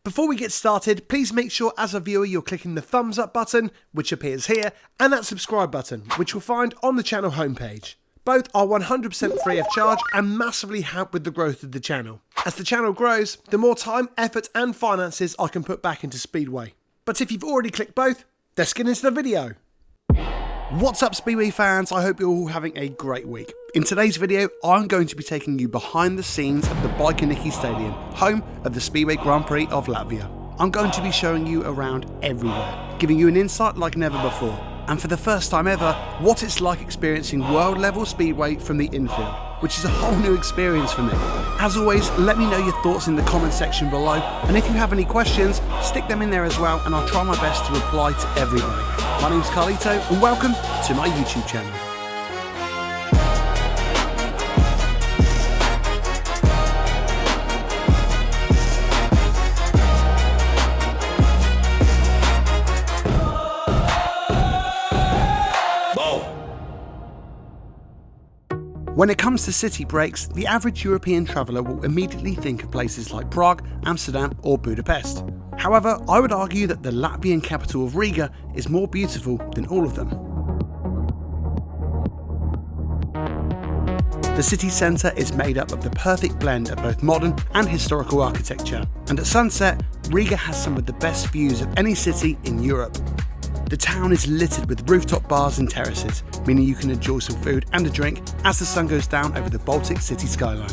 Before we get started, please make sure as a viewer you're clicking the thumbs up button, which appears here, and that subscribe button, which you'll find on the channel homepage. Both are 100% free of charge and massively help with the growth of the channel. As the channel grows, the more time, effort and finances I can put back into Speedway. But if you've already clicked both, let's get into the video. What's up Speedway fans, I hope you're all having a great week. In today's video, I'm going to be taking you behind the scenes of the Bikernieki Stadium, home of the Speedway Grand Prix of Latvia. I'm going to be showing you around everywhere, giving you an insight like never before, and for the first time ever, what it's like experiencing world level Speedway from the infield, which is a whole new experience for me. As always, let me know your thoughts in the comment section below, and if you have any questions, stick them in there as well, and I'll try my best to reply to everybody. My name's Karlito, and welcome to my YouTube channel. When it comes to city breaks, the average European traveller will immediately think of places like Prague, Amsterdam or Budapest. However, I would argue that the Latvian capital of Riga is more beautiful than all of them. The city centre is made up of the perfect blend of both modern and historical architecture, and at sunset, Riga has some of the best views of any city in Europe. The town is littered with rooftop bars and terraces, meaning you can enjoy some food and a drink as the sun goes down over the Baltic city skyline.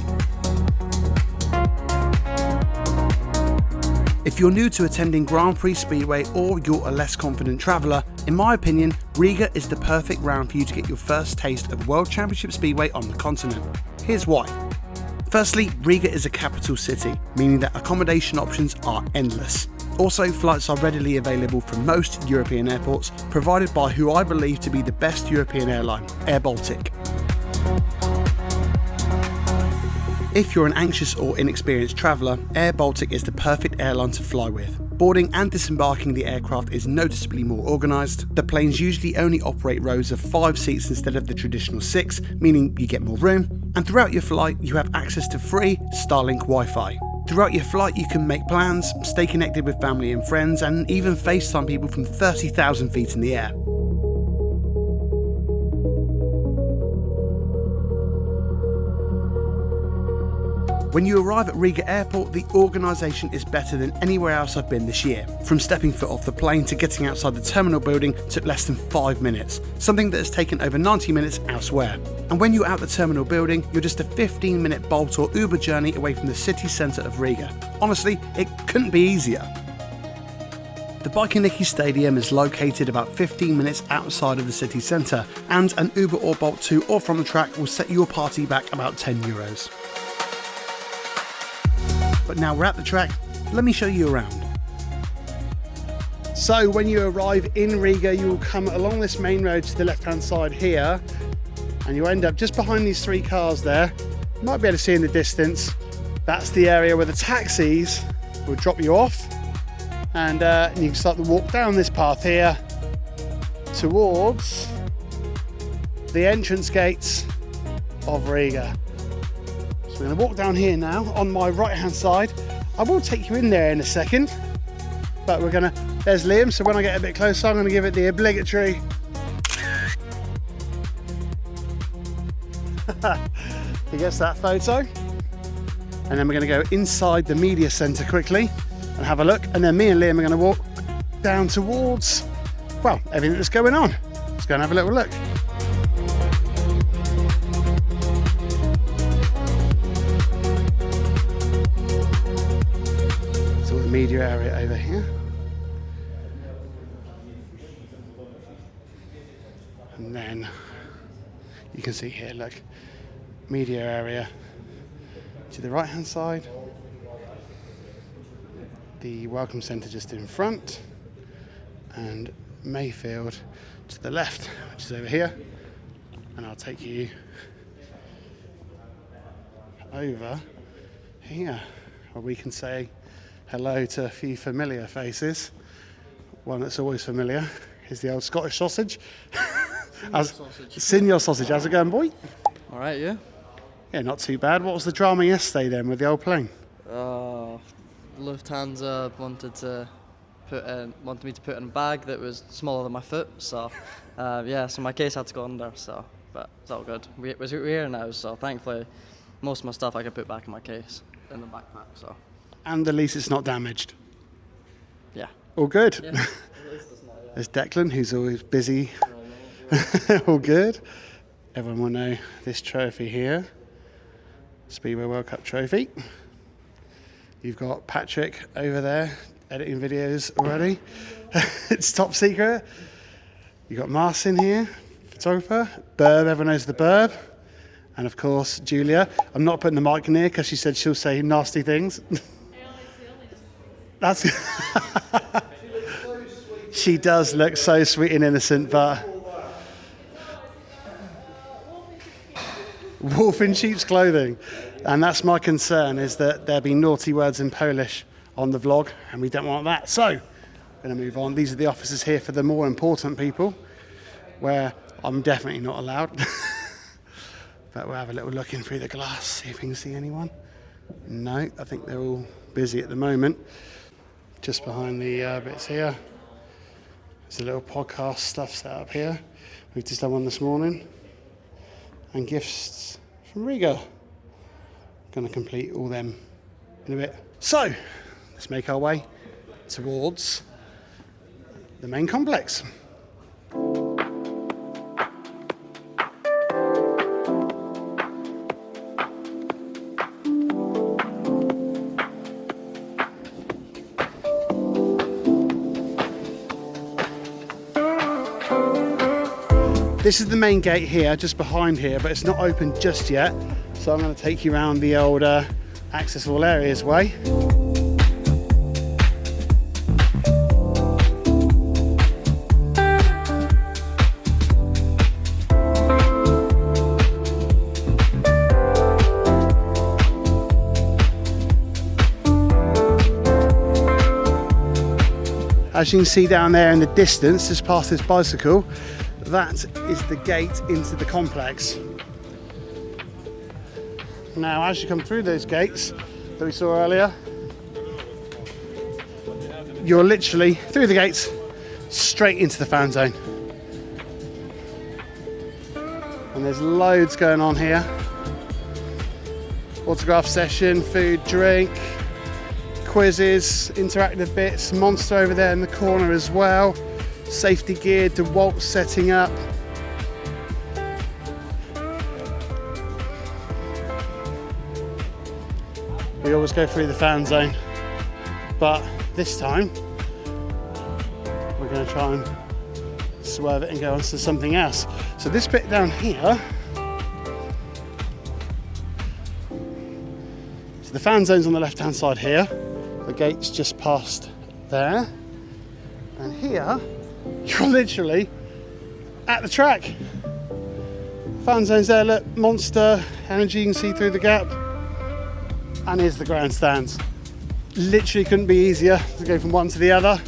If you're new to attending Grand Prix Speedway or you're a less confident traveller, in my opinion, Riga is the perfect round for you to get your first taste of World Championship Speedway on the continent. Here's why. Firstly, Riga is a capital city, meaning that accommodation options are endless. Also, flights are readily available from most European airports, provided by who I believe to be the best European airline, Air Baltic. If you're an anxious or inexperienced traveller, Air Baltic is the perfect airline to fly with. Boarding and disembarking the aircraft is noticeably more organised. The planes usually only operate rows of 5 seats instead of the traditional 6, meaning you get more room. And throughout your flight, you have access to free Starlink Wi-Fi. Throughout your flight, you can make plans, stay connected with family and friends, and even FaceTime people from 30,000 feet in the air. When you arrive at Riga Airport, the organisation is better than anywhere else I've been this year. From stepping foot off the plane to getting outside the terminal building took less than 5 minutes, something that has taken over 90 minutes elsewhere. And when you're out the terminal building, you're just a 15-minute Bolt or Uber journey away from the city centre of Riga. Honestly, it couldn't be easier. The Bikernieki Stadium is located about 15 minutes outside of the city centre, and an Uber or Bolt to or from the track will set your party back about €10. But now we're at the track, let me show you around. So when you arrive in Riga, you will come along this main road to the left-hand side here, and you end up just behind these 3 cars there. You might be able to see in the distance, that's the area where the taxis will drop you off, and you can start to walk down this path here towards the entrance gates of Riga. We're going to walk down here now on my right hand side. I will take you in there in a second, but there's Liam, so when I get a bit closer I'm going to give it the obligatory he gets that photo, and then we're going to go inside the media centre quickly and have a look, and then me and Liam are going to walk down towards, well, everything that's going on. Let's go and have a little look. Media area over here, and then you can see here, look, media area to the right hand side, the welcome centre just in front, and Mayfield to the left, which is over here, and I'll take you over here where we can say hello to a few familiar faces. One that's always familiar is the old Scottish sausage. Senior sausage, how's it going, boy? All right, yeah. Yeah, not too bad. What was the drama yesterday then with the old plane? Lufthansa wanted me to put in a bag that was smaller than my foot, so so my case had to go under, so, but it's all good. We're here now, so thankfully most of my stuff I could put back in my case, in the backpack, so. And at least it's not damaged. Yeah. All good. Yeah. At least it's not, yeah. There's Declan, who's always busy. All good. Everyone will know this trophy here. Speedway World Cup trophy. You've got Patrick over there editing videos already. It's top secret. You've got Marcin here, photographer. Burb, everyone knows the Burb. And of course, Julia. I'm not putting the mic near because she said she'll say nasty things. That's. She does look so sweet and innocent, but. Wolf in sheep's clothing. And that's my concern, is that there'll be naughty words in Polish on the vlog, and we don't want that. So, I'm going to move on. These are the offices here for the more important people, where I'm definitely not allowed. But we'll have a little look in through the glass, see if we can see anyone. No, I think they're all busy at the moment. Just behind the bits here, there's a little podcast stuff set up here. We've just done one this morning. And gifts from Riga. Going to complete all them in a bit. So, let's make our way towards the main complex. This is the main gate here, just behind here, but it's not open just yet. So I'm going to take you around the old access all areas way. As you can see down there in the distance, just past this bicycle, that is the gate into the complex. Now, as you come through those gates that we saw earlier, you're literally through the gates straight into the fan zone. And there's loads going on here. Autograph session, food, drink, quizzes, interactive bits, Monster over there in the corner as well. Safety gear, DeWalt setting up. We always go through the fan zone, but this time we're going to try and swerve it and go on to something else. So this bit down here, so the fan zone's on the left hand side here, the gate's just past there, and here you're literally at the track. Fan zone's there, look, Monster, Energy, you can see through the gap. And here's the grandstands. Literally couldn't be easier to go from one to the other.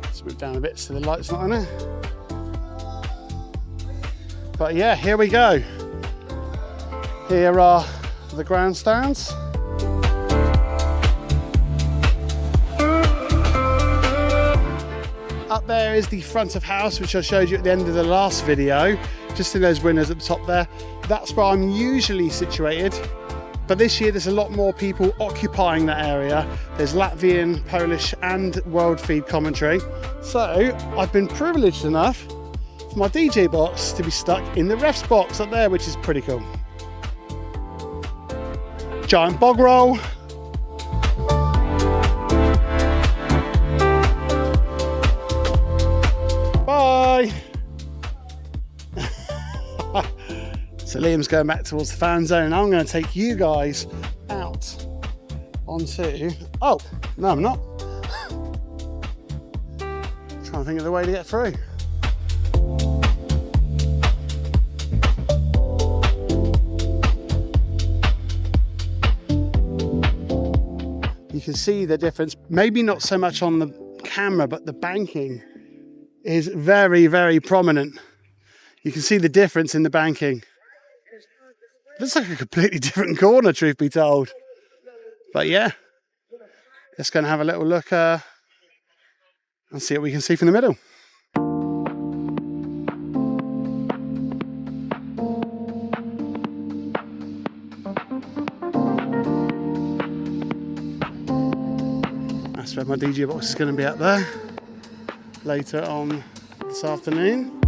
Let's move down a bit so the light's not on it. But yeah, here we go. Here are the grandstands. Up there is the front of house, which I showed you at the end of the last video. Just in those windows at the top there. That's where I'm usually situated. But this year there's a lot more people occupying that area. There's Latvian, Polish and world feed commentary. So I've been privileged enough for my DJ box to be stuck in the refs box up there, which is pretty cool. Giant bog roll. Bye. So Liam's going back towards the fan zone and I'm going to take you guys out onto... Oh, no I'm not. Trying to think of the way to get through. You can see the difference, maybe not so much on the camera, but the banking is very, very prominent. You can see the difference in the banking. Looks like a completely different corner, truth be told. But yeah, let's go and have a little look and see what we can see from the middle. That's where my DJ box is going to be up there later on this afternoon.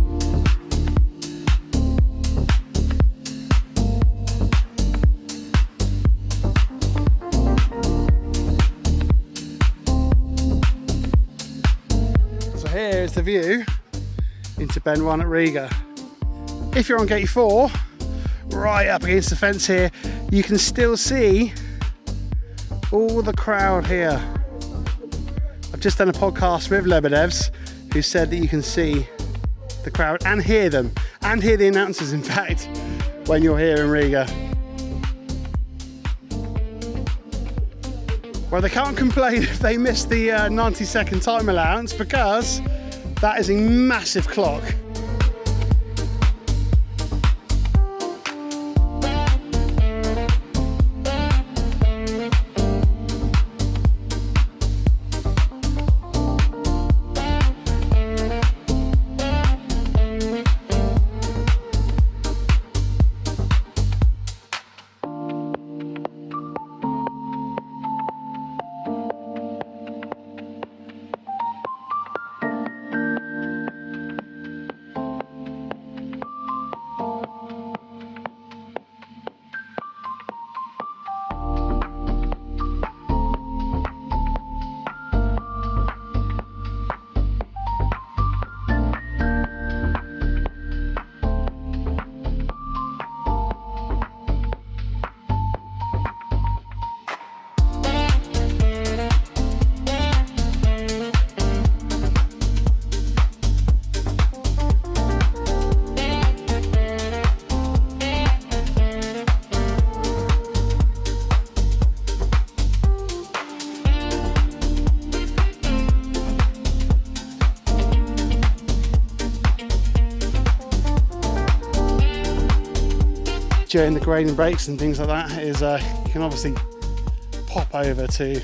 Here's the view into Bend 1 at Riga. If you're on gate 4, right up against the fence here, you can still see all the crowd here. I've just done a podcast with Lebedevs who said that you can see the crowd and hear them, and hear the announcers in fact, when you're here in Riga. Well, they can't complain if they miss the 90-second time allowance, because that is a massive clock. During the grading breaks and things like that is you can obviously pop over to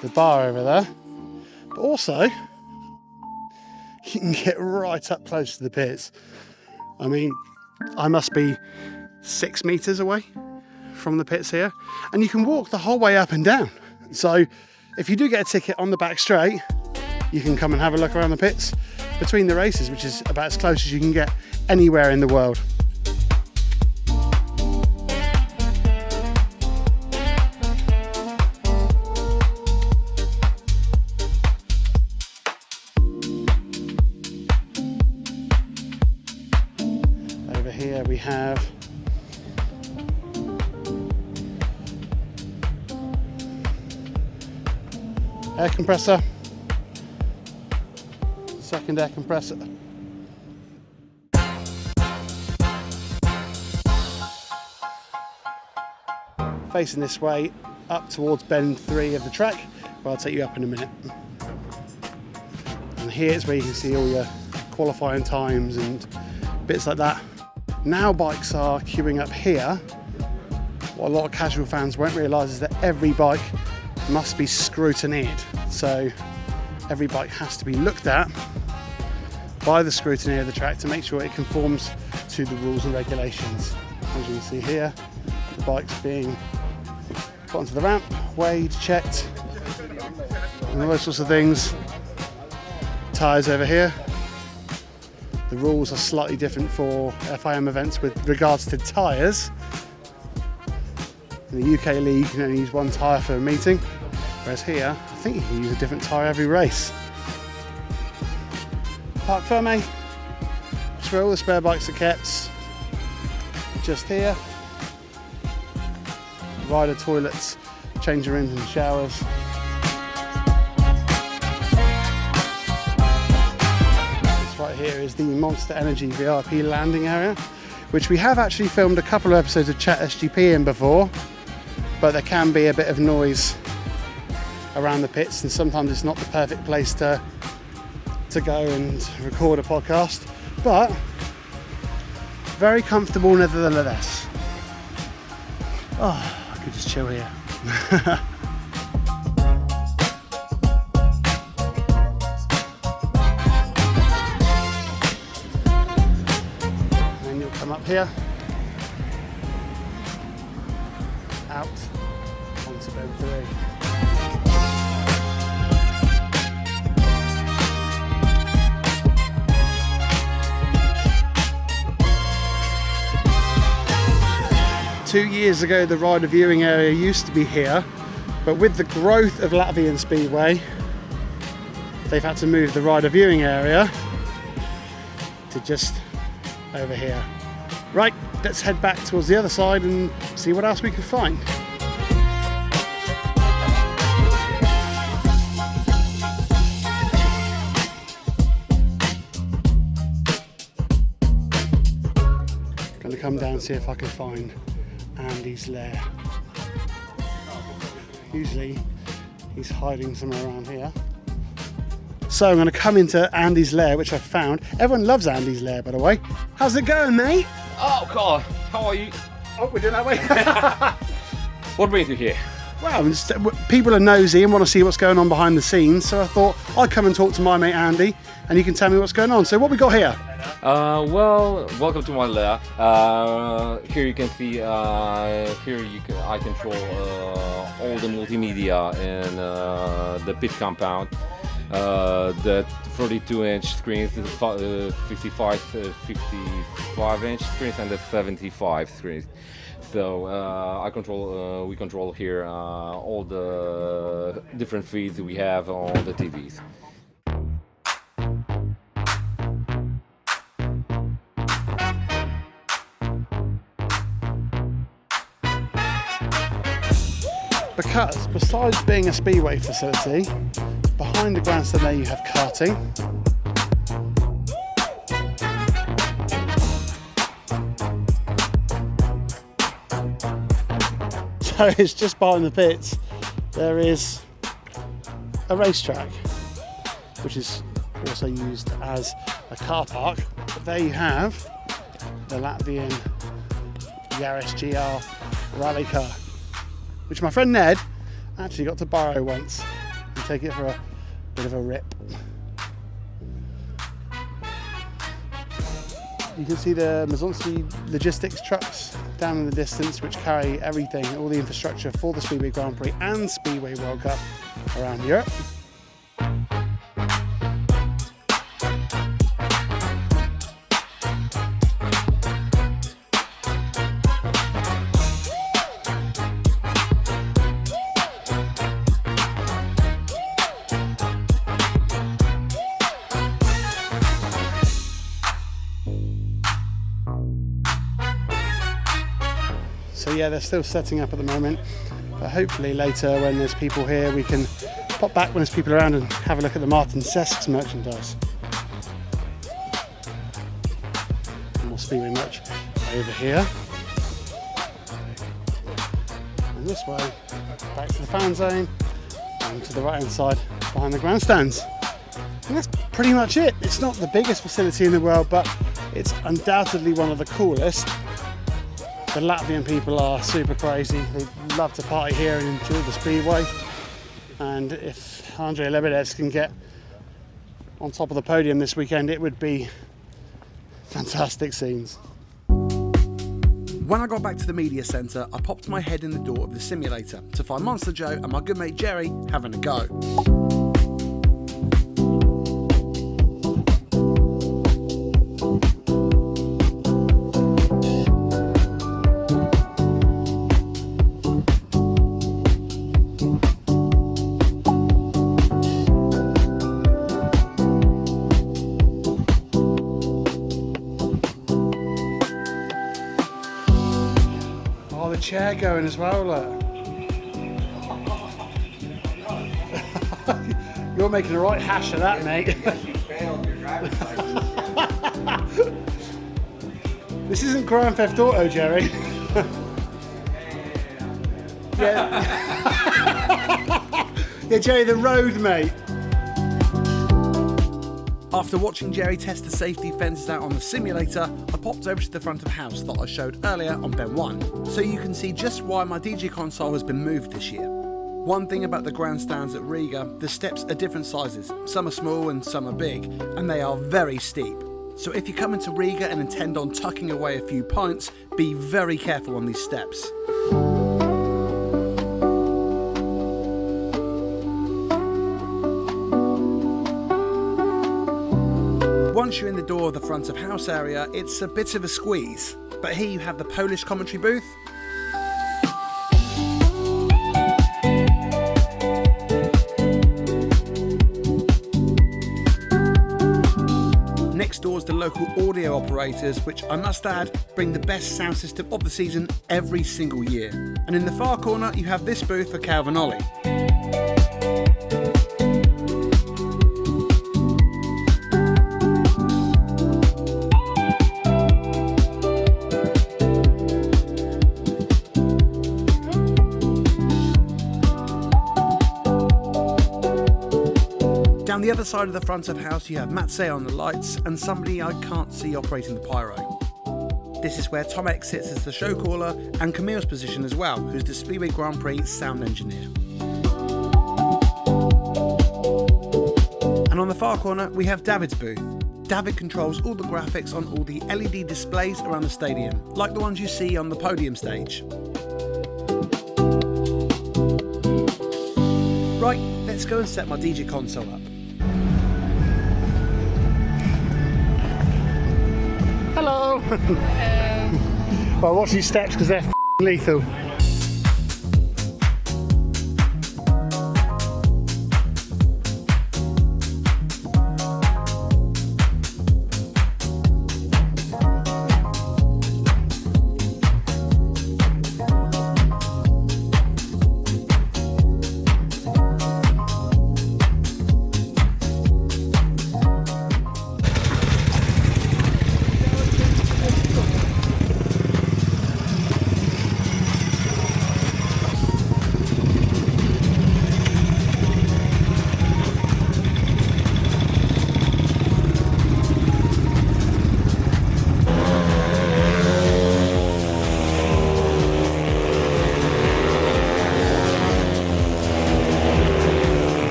the bar over there, but also you can get right up close to the pits. I mean, I must be 6 meters away from the pits here, and you can walk the whole way up and down. So if you do get a ticket on the back straight, you can come and have a look around the pits between the races, which is about as close as you can get anywhere in the world. Here we have air compressor, second air compressor. Facing this way up towards bend 3 of the track, where I'll take you up in a minute. And here's where you can see all your qualifying times and bits like that. Now bikes are queuing up here. What a lot of casual fans won't realise is that every bike must be scrutineered. So every bike has to be looked at by the scrutineer of the track to make sure it conforms to the rules and regulations. As you can see here, the bike's being put onto the ramp, weighed, checked, and all those sorts of things. Tyres over here. The rules are slightly different for FIM events with regards to tyres. In the UK League, you can only use one tyre for a meeting, whereas here, I think you can use a different tyre every race. Parc Fermé, that's where all the spare bikes are kept. Just here. Rider toilets, changing rooms and showers. Right here is the Monster Energy VIP landing area, which we have actually filmed a couple of episodes of Chat SGP in before, but there can be a bit of noise around the pits, and sometimes it's not the perfect place to go and record a podcast, but very comfortable nevertheless. Oh, I could just chill here. And you'll come up here, out onto bend 3. 2 years ago, the rider viewing area used to be here, but with the growth of Latvian Speedway, they've had to move the rider viewing area to just over here. Right, let's head back towards the other side and see what else we can find. Gonna come down and see if I can find Andy's lair. Usually he's hiding somewhere around here. So I'm going to come into Andy's lair, which I found. Everyone loves Andy's lair, by the way. How's it going, mate? Oh, Carl, how are you? Oh, we're doing that way. What brings you here? Well, people are nosy and want to see what's going on behind the scenes, so I thought I'd come and talk to my mate Andy, and you can tell me what's going on. So what we got here? Well, welcome to my lair. Here you can see, I control all the multimedia in the pit compound. The 32-inch screens, the 55-inch screens, and the 75 screens. So we control here all the different feeds we have on the TVs. Because besides being a speedway facility, behind the grandstand there you have karting. So it's just behind the pits, there is a racetrack, which is also used as a car park. But there you have the Latvian Yaris GR rally car, which my friend Ned actually got to borrow once and take it for a bit of a rip. You can see the Mazonski logistics trucks down in the distance, which carry everything, all the infrastructure for the Speedway Grand Prix and Speedway World Cup around Europe. So yeah, they're still setting up at the moment, but hopefully later when there's people here we can pop back when there's people around and have a look at the Martin Sesks merchandise. And more Speedway merch over here. And this way, back to the fan zone and to the right hand side behind the grandstands. And that's pretty much it. It's not the biggest facility in the world, but it's undoubtedly one of the coolest. The Latvian people are super crazy. They love to party here and enjoy the Speedway. And if Andrei Lebedevs can get on top of the podium this weekend, it would be fantastic scenes. When I got back to the media centre, I popped my head in the door of the simulator to find Monster Joe and my good mate Jerry having a go. Chair going as well, look. You're making a right hash of that, mate. You failed your driver's license. This isn't Grand Theft Auto, Jerry. Yeah. Yeah, Jerry, the road, mate. After watching Jerry test the safety fences out on the simulator, I popped over to the front of house that I showed earlier on Ben 1, so you can see just why my DJ console has been moved this year. One thing about the grandstands at Riga, the steps are different sizes. Some are small and some are big, and they are very steep. So if you come into Riga and intend on tucking away a few pints, be very careful on these steps. Once you're in the door of the front of house area, it's a bit of a squeeze. But here you have the Polish commentary booth. Next door is the local audio operators, which I must add, bring the best sound system of the season every single year. And in the far corner, you have this booth for Calvin Ollie. Down the other side of the front of house you have Matze on the lights and somebody I can't see operating the pyro. This is where Tom X sits as the show caller and Camille's position as well, who's the Speedway Grand Prix sound engineer. And on the far corner we have David's booth. David controls all the graphics on all the LED displays around the stadium, like the ones you see on the podium stage. Right, let's go and set my DJ console up. Hello. Well, watch these steps because they're lethal.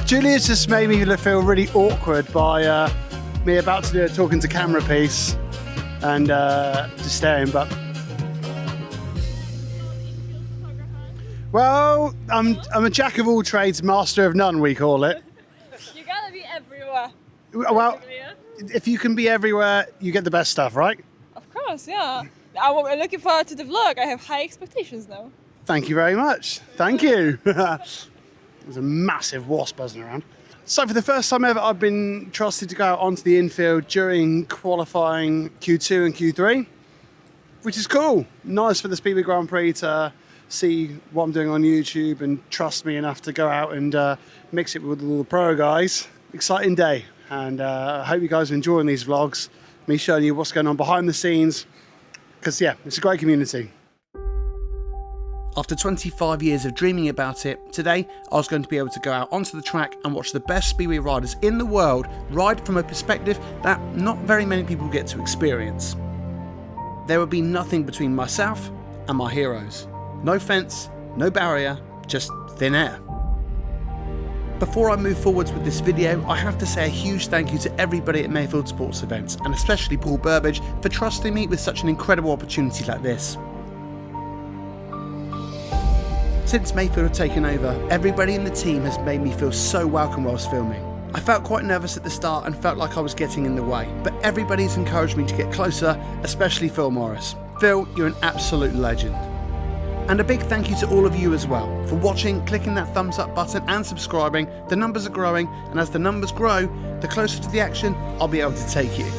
Julia's just made me feel really awkward by me about to do a talking to camera piece and just staring, but well, I'm a jack of all trades, master of none, we call it. You gotta be everywhere. Well, basically, yeah? if you can be everywhere, you get the best stuff, right? Of course, yeah. I'm looking forward to the vlog. I have high expectations now. Thank you very much. Thank you. There's a massive wasp buzzing around. So for the first time ever, I've been trusted to go out onto the infield during qualifying Q2 and Q3, which is cool. Nice for the Speedway Grand Prix to see what I'm doing on YouTube and trust me enough to go out and mix it with all the pro guys. Exciting day, and I hope you guys are enjoying these vlogs, me showing you what's going on behind the scenes, because yeah, it's a great community. After 25 years of dreaming about it, today I was going to be able to go out onto the track and watch the best Speedway riders in the world ride from a perspective that not very many people get to experience. There would be nothing between myself and my heroes. No fence, no barrier, just thin air. Before I move forwards with this video, I have to say a huge thank you to everybody at Mayfield Sports Events, and especially Paul Burbage for trusting me with such an incredible opportunity like this. Since Mayfield have taken over, everybody in the team has made me feel so welcome whilst filming. I felt quite nervous at the start and felt like I was getting in the way, but everybody's encouraged me to get closer, especially Phil Morris. Phil, you're an absolute legend. And a big thank you to all of you as well for watching, clicking that thumbs up button and subscribing. The numbers are growing, and as the numbers grow, the closer to the action I'll be able to take you.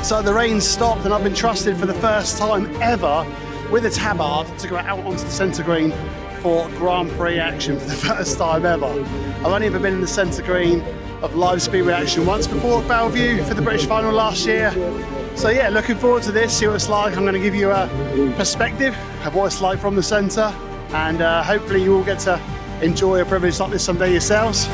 So the rain stopped and I've been trusted for the first time ever with a tabard to go out onto the centre green for Grand Prix action for the first time ever. I've only ever been in the centre green of live Speedway action once before at Bellevue for the British final last year. So yeah, looking forward to this, see what it's like. I'm going to give you a perspective of what it's like from the centre, and hopefully you all get to enjoy a privilege like this someday yourselves.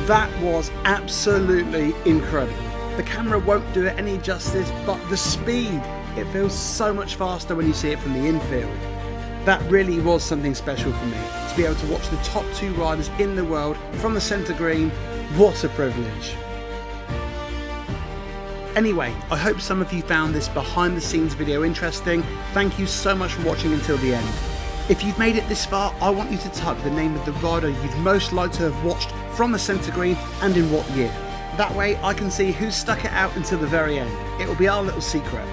That was absolutely incredible. The camera won't do it any justice, but the speed, it feels so much faster when you see it from the infield. That really was something special for me, to be able to watch the top two riders in the world from the centre green. What a privilege. Anyway, I hope some of you found this behind the scenes video interesting. Thank you so much for watching until the end. If you've made it this far, I want you to type the name of the rider you'd most like to have watched from the centre green and in what year. That way I can see who stuck it out until the very end. It will be our little secret.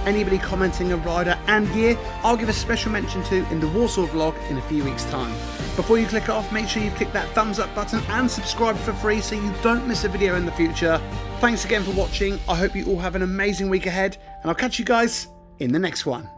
Anybody commenting a rider and year, I'll give a special mention to in the Warsaw vlog in a few weeks' time. Before you click it off, make sure you click that thumbs up button and subscribe for free so you don't miss a video in the future. Thanks again for watching. I hope you all have an amazing week ahead, and I'll catch you guys in the next one.